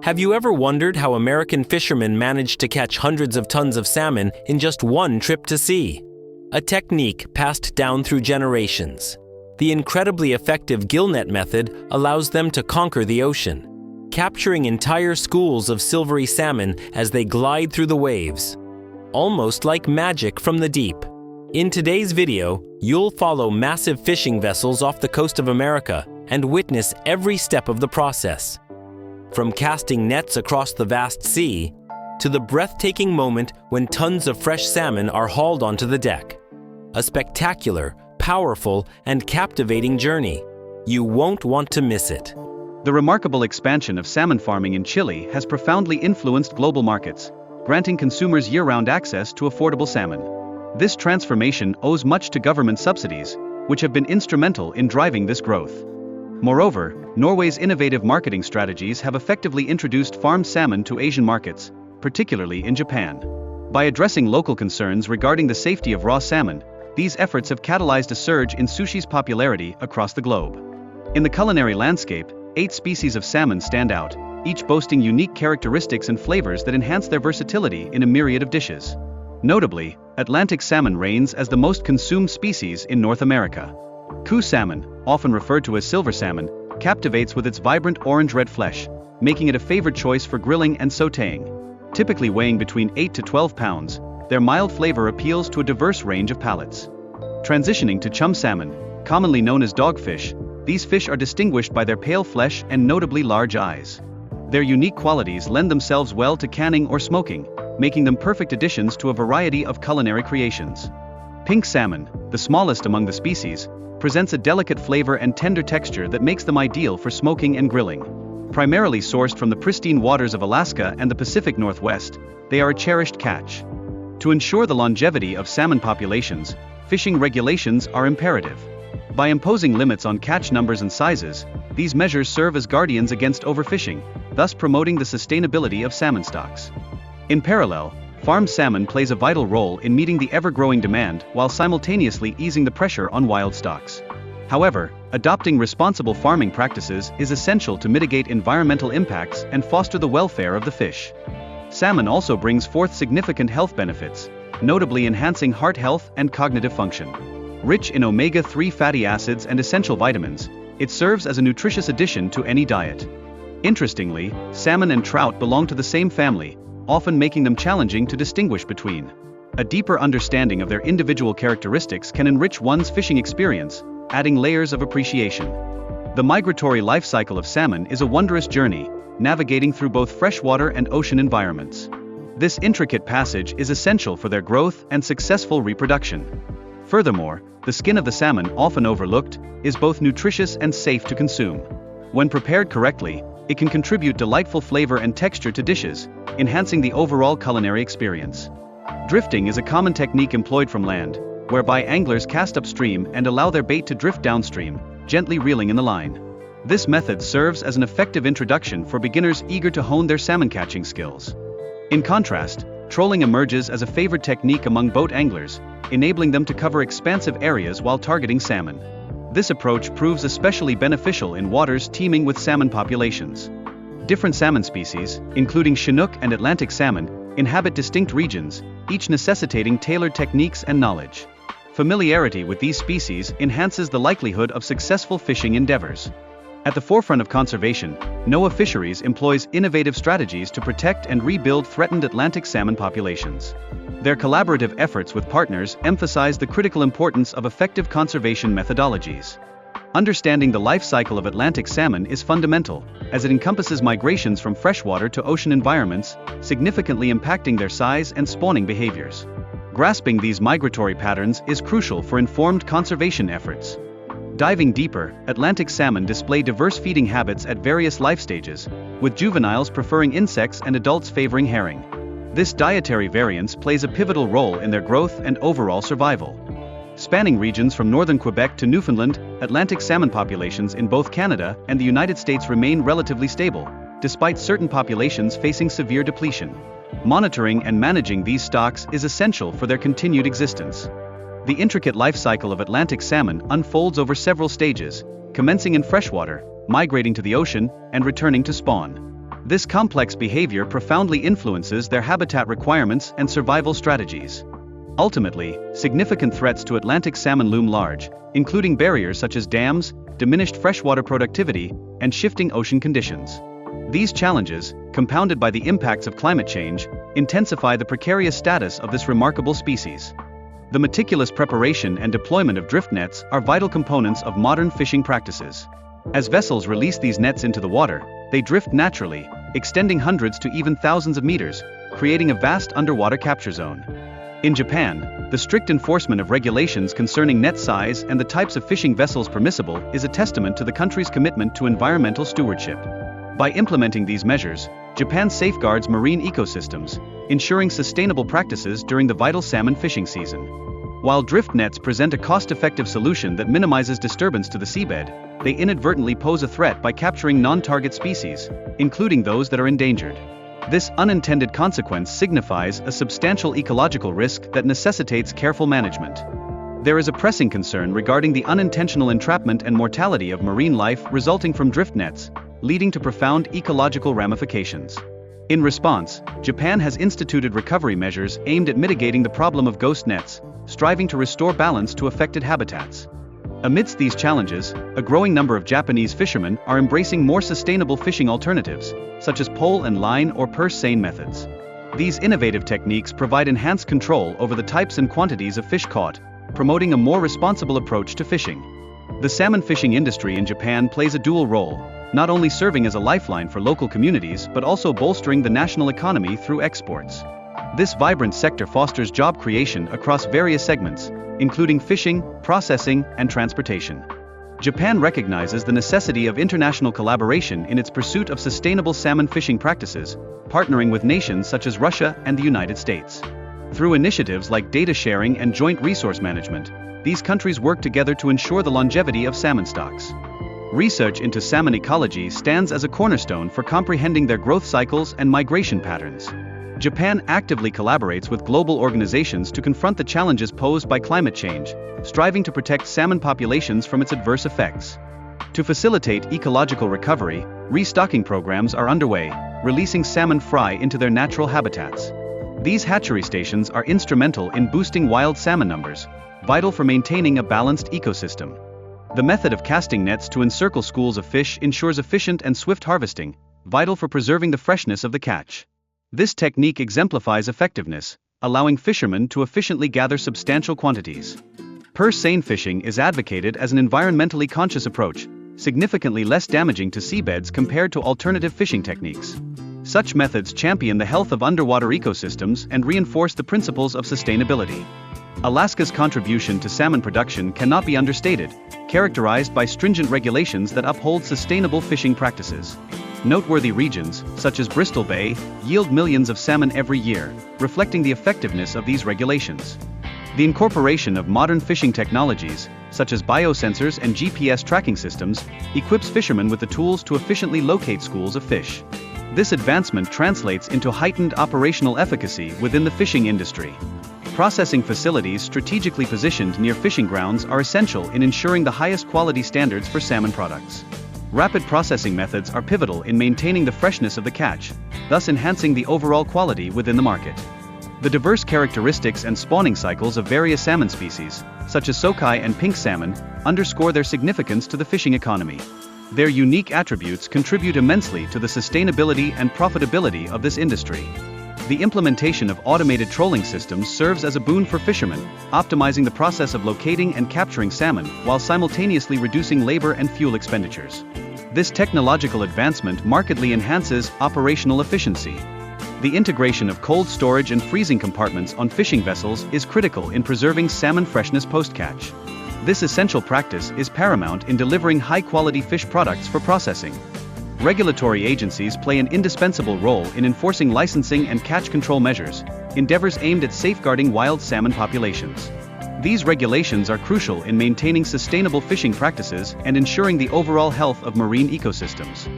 Have you ever wondered how American fishermen managed to catch hundreds of tons of salmon in just one trip to sea? A technique passed down through generations. The incredibly effective Gillnet method allows them to conquer the ocean, capturing entire schools of silvery salmon as they glide through the waves. Almost like magic from the deep. In today's video, you'll follow massive fishing vessels off the coast of America and witness every step of the process. From casting nets across the vast sea, to the breathtaking moment when tons of fresh salmon are hauled onto the deck. A spectacular, powerful, and captivating journey. You won't want to miss it. The remarkable expansion of salmon farming in Chile has profoundly influenced global markets, granting consumers year-round access to affordable salmon. This transformation owes much to government subsidies, which have been instrumental in driving this growth. Moreover, Norway's innovative marketing strategies have effectively introduced farmed salmon to Asian markets, particularly in Japan. By addressing local concerns regarding the safety of raw salmon, these efforts have catalyzed a surge in sushi's popularity across the globe. In the culinary landscape, 8 species of salmon stand out, each boasting unique characteristics and flavors that enhance their versatility in a myriad of dishes. Notably, Atlantic salmon reigns as the most consumed species in North America. Coo salmon, often referred to as silver salmon, captivates with its vibrant orange-red flesh, making it a favored choice for grilling and sautéing. Typically weighing between 8 to 12 pounds, their mild flavor appeals to a diverse range of palates. Transitioning to chum salmon, commonly known as dogfish, these fish are distinguished by their pale flesh and notably large eyes. Their unique qualities lend themselves well to canning or smoking, making them perfect additions to a variety of culinary creations. Pink salmon, the smallest among the species, presents a delicate flavor and tender texture that makes them ideal for smoking and grilling. Primarily sourced from the pristine waters of Alaska and the Pacific Northwest, they are a cherished catch. To ensure the longevity of salmon populations, fishing regulations are imperative. By imposing limits on catch numbers and sizes, these measures serve as guardians against overfishing, thus promoting the sustainability of salmon stocks. In parallel, farmed salmon plays a vital role in meeting the ever-growing demand while simultaneously easing the pressure on wild stocks. However, adopting responsible farming practices is essential to mitigate environmental impacts and foster the welfare of the fish. Salmon also brings forth significant health benefits, notably enhancing heart health and cognitive function. Rich in omega-3 fatty acids and essential vitamins, it serves as a nutritious addition to any diet. Interestingly, salmon and trout belong to the same family, often making them challenging to distinguish between. A deeper understanding of their individual characteristics can enrich one's fishing experience, adding layers of appreciation. The migratory life cycle of salmon is a wondrous journey, navigating through both freshwater and ocean environments. This intricate passage is essential for their growth and successful reproduction. Furthermore, the skin of the salmon, often overlooked, is both nutritious and safe to consume. When prepared correctly, it can contribute delightful flavor and texture to dishes, enhancing the overall culinary experience. Drifting is a common technique employed from land, whereby anglers cast upstream and allow their bait to drift downstream, gently reeling in the line. This method serves as an effective introduction for beginners eager to hone their salmon catching skills. In contrast, trolling emerges as a favored technique among boat anglers, enabling them to cover expansive areas while targeting salmon. This approach proves especially beneficial in waters teeming with salmon populations. Different salmon species, including Chinook and Atlantic salmon, inhabit distinct regions, each necessitating tailored techniques and knowledge. Familiarity with these species enhances the likelihood of successful fishing endeavors. At the forefront of conservation, NOAA Fisheries employs innovative strategies to protect and rebuild threatened Atlantic salmon populations. Their collaborative efforts with partners emphasize the critical importance of effective conservation methodologies. Understanding the life cycle of Atlantic salmon is fundamental, as it encompasses migrations from freshwater to ocean environments, significantly impacting their size and spawning behaviors. Grasping these migratory patterns is crucial for informed conservation efforts. Diving deeper, Atlantic salmon display diverse feeding habits at various life stages, with juveniles preferring insects and adults favoring herring. This dietary variance plays a pivotal role in their growth and overall survival. Spanning regions from northern Quebec to Newfoundland, Atlantic salmon populations in both Canada and the United States remain relatively stable, despite certain populations facing severe depletion. Monitoring and managing these stocks is essential for their continued existence. The intricate life cycle of Atlantic salmon unfolds over several stages, commencing in freshwater, migrating to the ocean, and returning to spawn. This complex behavior profoundly influences their habitat requirements and survival strategies. Ultimately, significant threats to Atlantic salmon loom large, including barriers such as dams, diminished freshwater productivity, and shifting ocean conditions. These challenges, compounded by the impacts of climate change, intensify the precarious status of this remarkable species. The meticulous preparation and deployment of drift nets are vital components of modern fishing practices. As vessels release these nets into the water, they drift naturally, extending hundreds to even thousands of meters, creating a vast underwater capture zone. In Japan, the strict enforcement of regulations concerning net size and the types of fishing vessels permissible is a testament to the country's commitment to environmental stewardship. By implementing these measures, Japan safeguards marine ecosystems, ensuring sustainable practices during the vital salmon fishing season. While drift nets present a cost-effective solution that minimizes disturbance to the seabed, they inadvertently pose a threat by capturing non-target species, including those that are endangered. This unintended consequence signifies a substantial ecological risk that necessitates careful management. There is a pressing concern regarding the unintentional entrapment and mortality of marine life resulting from drift nets, leading to profound ecological ramifications. In response, Japan has instituted recovery measures aimed at mitigating the problem of ghost nets, striving to restore balance to affected habitats. Amidst these challenges, a growing number of Japanese fishermen are embracing more sustainable fishing alternatives, such as pole and line or purse seine methods. These innovative techniques provide enhanced control over the types and quantities of fish caught, promoting a more responsible approach to fishing. The salmon fishing industry in Japan plays a dual role, not only serving as a lifeline for local communities but also bolstering the national economy through exports. This vibrant sector fosters job creation across various segments, including fishing, processing, and transportation. Japan recognizes the necessity of international collaboration in its pursuit of sustainable salmon fishing practices, partnering with nations such as Russia and the United States. Through initiatives like data sharing and joint resource management, these countries work together to ensure the longevity of salmon stocks. Research into salmon ecology stands as a cornerstone for comprehending their growth cycles and migration patterns. Japan actively collaborates with global organizations to confront the challenges posed by climate change, striving to protect salmon populations from its adverse effects. To facilitate ecological recovery, restocking programs are underway, releasing salmon fry into their natural habitats. These hatchery stations are instrumental in boosting wild salmon numbers, vital for maintaining a balanced ecosystem. The method of casting nets to encircle schools of fish ensures efficient and swift harvesting, vital for preserving the freshness of the catch. This technique exemplifies effectiveness, allowing fishermen to efficiently gather substantial quantities. Purse seine fishing is advocated as an environmentally conscious approach, significantly less damaging to seabeds compared to alternative fishing techniques. Such methods champion the health of underwater ecosystems and reinforce the principles of sustainability. Alaska's contribution to salmon production cannot be understated, characterized by stringent regulations that uphold sustainable fishing practices. Noteworthy regions, such as Bristol Bay, yield millions of salmon every year, reflecting the effectiveness of these regulations. The incorporation of modern fishing technologies, such as biosensors and GPS tracking systems, equips fishermen with the tools to efficiently locate schools of fish. This advancement translates into heightened operational efficacy within the fishing industry. Processing facilities strategically positioned near fishing grounds are essential in ensuring the highest quality standards for salmon products. Rapid processing methods are pivotal in maintaining the freshness of the catch, thus enhancing the overall quality within the market. The diverse characteristics and spawning cycles of various salmon species, such as sockeye and pink salmon, underscore their significance to the fishing economy. Their unique attributes contribute immensely to the sustainability and profitability of this industry. The implementation of automated trolling systems serves as a boon for fishermen, optimizing the process of locating and capturing salmon while simultaneously reducing labor and fuel expenditures. This technological advancement markedly enhances operational efficiency. The integration of cold storage and freezing compartments on fishing vessels is critical in preserving salmon freshness post-catch. This essential practice is paramount in delivering high-quality fish products for processing. Regulatory agencies play an indispensable role in enforcing licensing and catch control measures, endeavors aimed at safeguarding wild salmon populations. These regulations are crucial in maintaining sustainable fishing practices and ensuring the overall health of marine ecosystems.